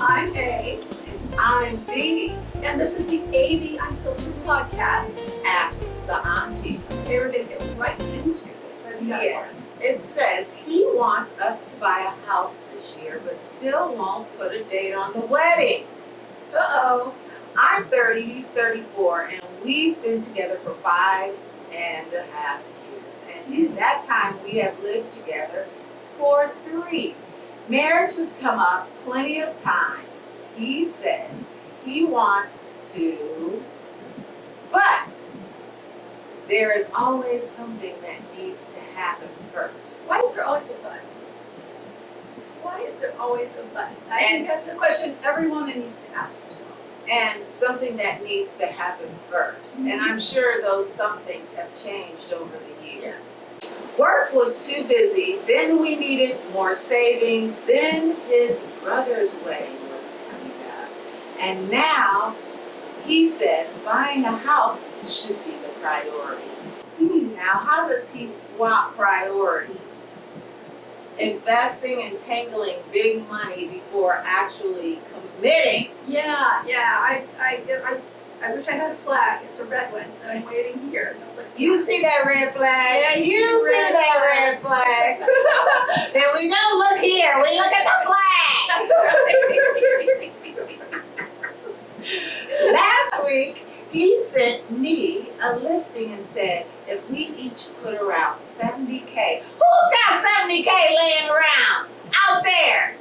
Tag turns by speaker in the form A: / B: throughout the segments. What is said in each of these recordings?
A: I'm A,
B: I'm B.
A: and this is the AV Unfiltered podcast.
B: Ask the aunties.
A: Today we're going to get right into this. What have you got for us?
B: Yes, it says he wants us to buy a house this year, but still won't put a date on the wedding.
A: Uh-oh.
B: I'm 30, he's 34, and we've been together for 5.5 years. And in that time, we have lived together for 3. Marriage has come up plenty of times. He says he wants to, but there is always something that needs to happen first.
A: Why is there always a but? Why is there always a but? I think
B: And
A: that's a question every woman needs to ask herself.
B: And something that needs to happen first. And I'm sure those some things have changed over the years.
A: Yes.
B: Work was too busy, then we needed more savings, then his brother's wedding was coming up. And now he says buying a house should be the priority. Now, how does he swap priorities? Investing and tangling big money before actually committing.
A: Yeah. I wish I had a flag. It's a red one that I'm waving here. Don't look.
B: You see that red flag?
A: Yeah,
B: you see that red flag? Then we don't look here. We look at the flag.
A: That's right.
B: Last week, he sent me a listing and said, if we each put around $70K, who's got $70K laying around out there?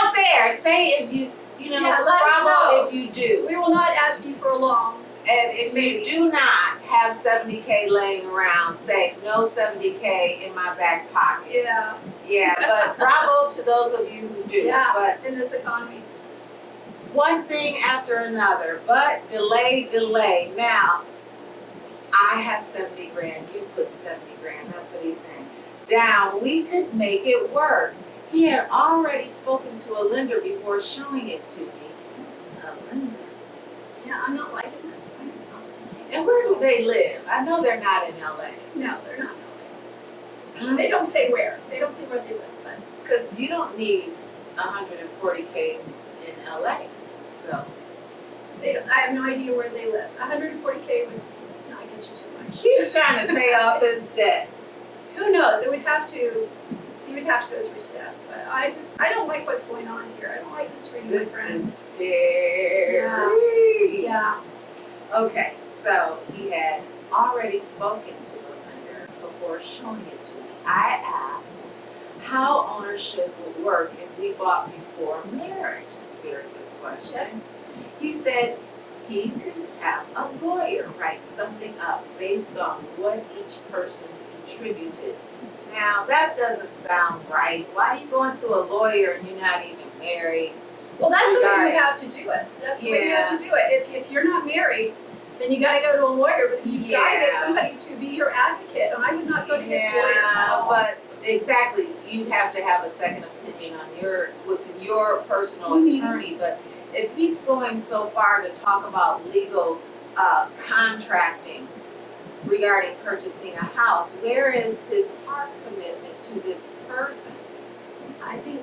B: Out there, say if you know,
A: Yeah, let us know.
B: bravo if you do.
A: We will not ask you for a loan.
B: And if
A: Maybe.
B: you do not have $70K laying around, say no $70K in my back pocket.
A: Yeah.
B: Yeah, but bravo to those of you who do.
A: Yeah.
B: But
A: In this economy.
B: one thing after another, but delay. Now, I have 70 grand, you put 70 grand, that's what he's saying. Down, we could make it work. He had already spoken to a lender before showing it to me. A lender?
A: Yeah, I'm not liking this. I'm not liking
B: And where do they live? I know they're not in LA.
A: No, they're not. No. They don't say where. They don't say where they live, but
B: Because you don't need 140K in LA. So,
A: they don't, I have no idea where they live. 140K would not get you too much.
B: he's trying to pay off his debt.
A: Who knows? It would have to. You would have to go through steps. But I don't like what's going on here. I don't like this for you, my
B: This
A: friends.
B: is scary.
A: Yeah.
B: Okay, so he had already spoken to the lender before showing it to me. I asked how ownership would work if we bought before marriage. Very good question.
A: Yes.
B: He said he could have a lawyer write something up based on what each person contributed. Now, that doesn't sound right. Why are you going to a lawyer and you're not even married?
A: Well, that's the way
B: Right.
A: you have to do it. That's the way you have
B: Yeah.
A: to do it. If you're not married, then you got to go to a lawyer because you've got to get
B: Yeah.
A: somebody to be your advocate. And I would not go to this lawyer at all.
B: But exactly, you have to have a second opinion on with your personal
A: Mhm.
B: attorney. But if he's going so far to talk about legal contracting regarding purchasing a house, where is his heart commitment to this person?
A: I think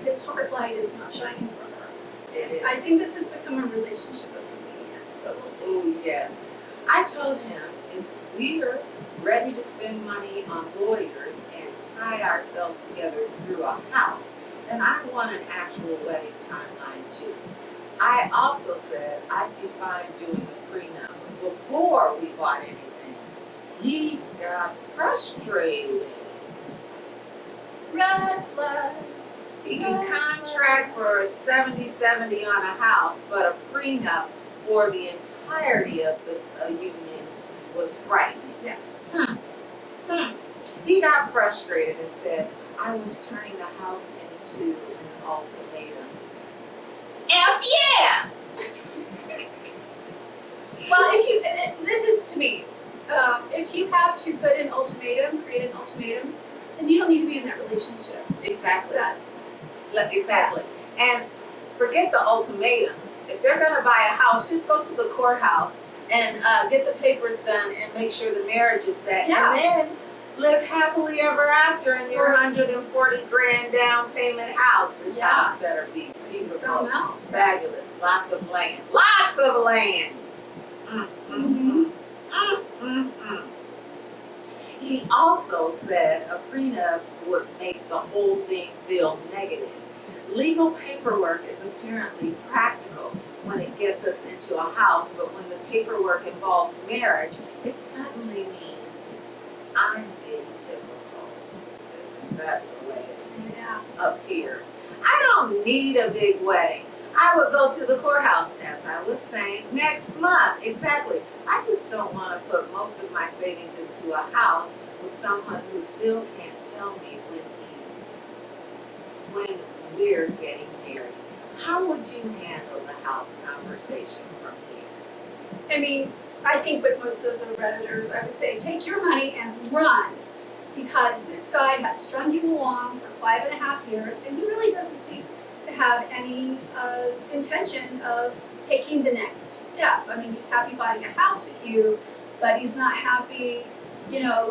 A: his heart light is not shining for her.
B: It is.
A: I think this has become a relationship of convenience, but we'll see.
B: Oh, yes. I told him if we're ready to spend money on lawyers and tie ourselves together through a house, then I want an actual wedding timeline too. I also said I'd be fine doing a prenup before we bought anything. He got frustrated.
A: Red flag.
B: He can contract for a 70-70 on a house, but a prenup for the entirety of the union was frightening.
A: Yes.
B: He got frustrated and said, I was turning the house into an ultimatum. F yeah!
A: Well, this is to me, if you have to create an ultimatum, then you don't need to be in that relationship.
B: Exactly.
A: That
B: Exactly. And forget the ultimatum. If they're going to buy a house, just go to the courthouse and get the papers done and make sure the marriage is set.
A: Yeah.
B: And then live happily ever after in your 140 grand down payment house. This
A: Yeah.
B: house better be beautiful.
A: something else.
B: Fabulous. Lots of land. Lots of land. He also said a prenup would make the whole thing feel negative. Legal paperwork is apparently practical when it gets us into a house, but when the paperwork involves marriage, it suddenly means I'm being difficult. Isn't that the way
A: Yeah.
B: it appears? I don't need a big wedding. I would go to the courthouse, as I was saying, next month. Exactly. I just don't want to put most of my savings into a house with someone who still can't tell me when we're getting married. How would you handle the house conversation from here?
A: I mean, I think with most of the Redditors, I would say take your money and run, because this guy has strung you along for 5.5 years and he really doesn't seem to have any intention of taking the next step. I mean, he's happy buying a house with you, but he's not happy,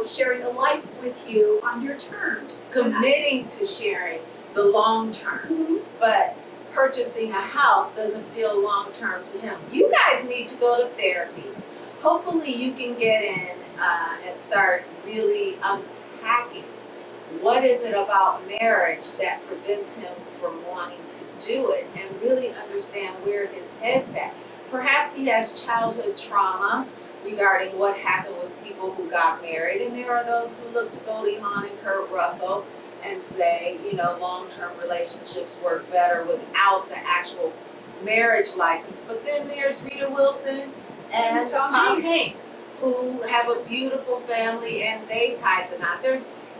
A: sharing a life with you on your terms.
B: Committing to sharing the long term,
A: Mhm.
B: but purchasing a house doesn't feel long term to him. You guys need to go to therapy. Hopefully you can get in and start really unpacking what is it about marriage that prevents him from wanting to do it, and really understand where his head's at. Perhaps he has childhood trauma regarding what happened with people who got married, and there are those who look to Goldie Hawn and Kurt Russell and say, long-term relationships work better without the actual marriage license. But then there's Rita Wilson and Tom Hanks, who have a beautiful family and they tied the knot.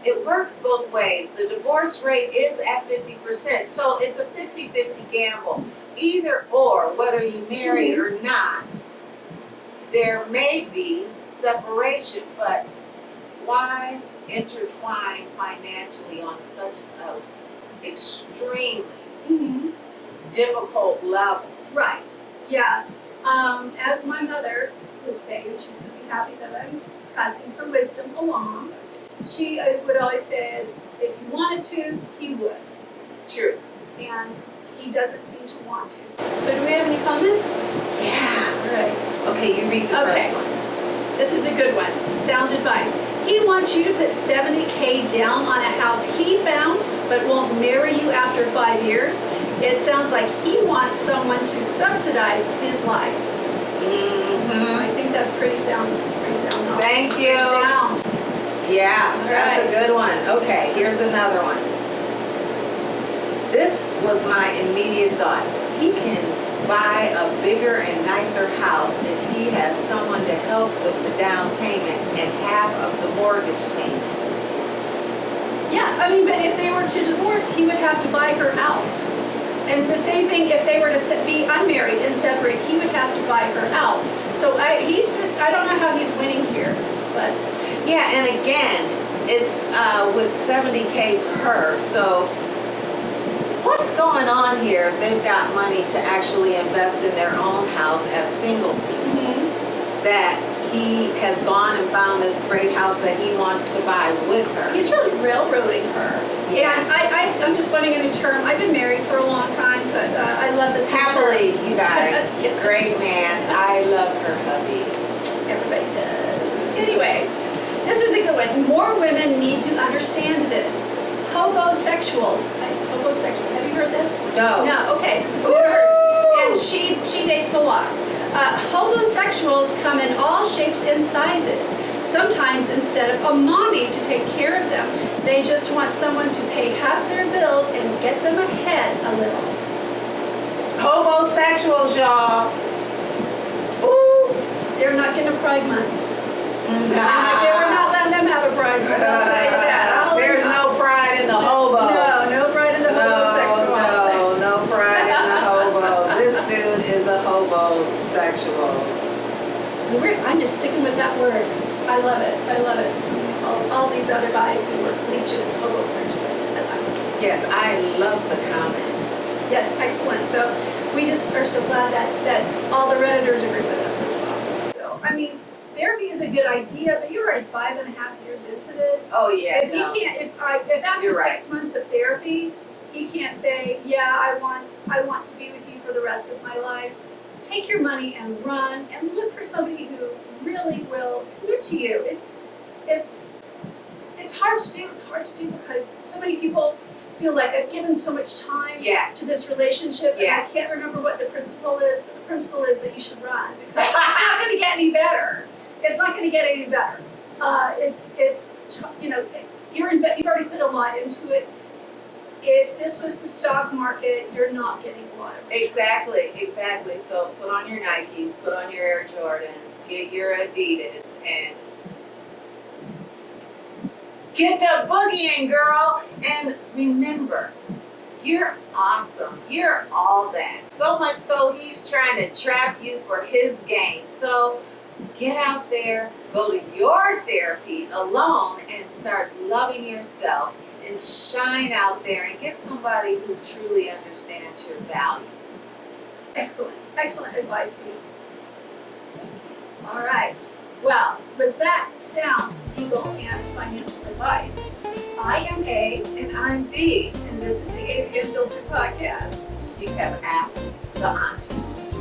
B: It works both ways. The divorce rate is at 50%, so it's a 50-50 gamble. Either or, whether you marry or not, there may be separation, but why intertwine financially on such an extremely
A: Mhm.
B: difficult level?
A: Right. Yeah. As my mother would say, and she's going to be happy that I'm passing her wisdom along, she would always say, if he wanted to, he would.
B: True.
A: And he doesn't seem to want to. So do we have any comments?
B: Yeah.
A: All right.
B: Okay, you read the
A: Okay.
B: first one.
A: This is a good one. Sound advice. He wants you to put $70K down on a house he found, but won't marry you after 5 years. It sounds like he wants someone to subsidize his life.
B: Mm-hmm.
A: I think that's pretty sound. Knowledge.
B: Thank you.
A: Sound.
B: Yeah,
A: All
B: that's
A: right.
B: a good one. Okay, here's another one. This was my immediate thought. He can buy a bigger and nicer house if he has someone to help with the down payment and half of the mortgage payment.
A: Yeah, I mean, but if they were to divorce, he would have to buy her out. And the same thing if they were to be unmarried and separate, he would have to buy her out. So I don't know how he's winning here, but.
B: Yeah, and again, it's with 70K per, so what's going on here if they've got money to actually invest in their own house as single people? That he has gone and found this great house that he wants to buy with her.
A: He's really railroading her.
B: Yeah.
A: And I'm just learning a new term. I've been married for a long time, but I love this new term.
B: Happily, you guys.
A: Yes.
B: Great man. I love her hubby.
A: Everybody does. Anyway, this is a good one. More women need to understand this. Hobosexuals. Hobosexual. Have you heard this?
B: No.
A: No. Okay. This is new to her. And she dates a lot. Homosexuals come in all shapes and sizes. Sometimes instead of a mommy to take care of them, they just want someone to pay half their bills and get them ahead a little.
B: Homosexuals, y'all. Ooh.
A: They're not getting a Pride Month. We're not letting them have a Pride Month, I'll tell you that.
B: There's no pride in the hobo.
A: No pride in the homosexual.
B: No pride in the hobo. This dude is a homosexual.
A: I'm just sticking with that word. I love it. All these other guys who were leeches, homosexuals. I love it.
B: Yes, I love the comments.
A: Yes, excellent. So we just are so glad that all the Redditors agree with us as well. So, I mean, therapy is a good idea, but you're already 5.5 years into this.
B: Oh yeah.
A: If he can't, if after
B: You're
A: 6 months of therapy, You can't say, yeah, I want to be with you for the rest of my life. Take your money and run and look for somebody who really will commit to you. It's hard to do. It's hard to do because so many people feel like I've given so much time
B: Yeah.
A: to this relationship and
B: Yeah.
A: I can't remember what the principle is, but the principle is that you should run because it's not going to get any better. It's not going to get any better. You've already put a lot into it. If this was the stock market, you're not getting a lot of return.
B: Exactly. So put on your Nikes, put on your Air Jordans, get your Adidas, and get to boogieing, girl. And remember, you're awesome. You're all that. So much so he's trying to trap you for his gain. So get out there, go to your therapy alone, and start loving yourself. And shine out there and get somebody who truly understands your value.
A: Excellent advice for you. All right. Well, with that sound, legal, and financial advice, I am A,
B: And I'm B.
A: and this is the ABN Filter Podcast.
B: You have asked the aunties.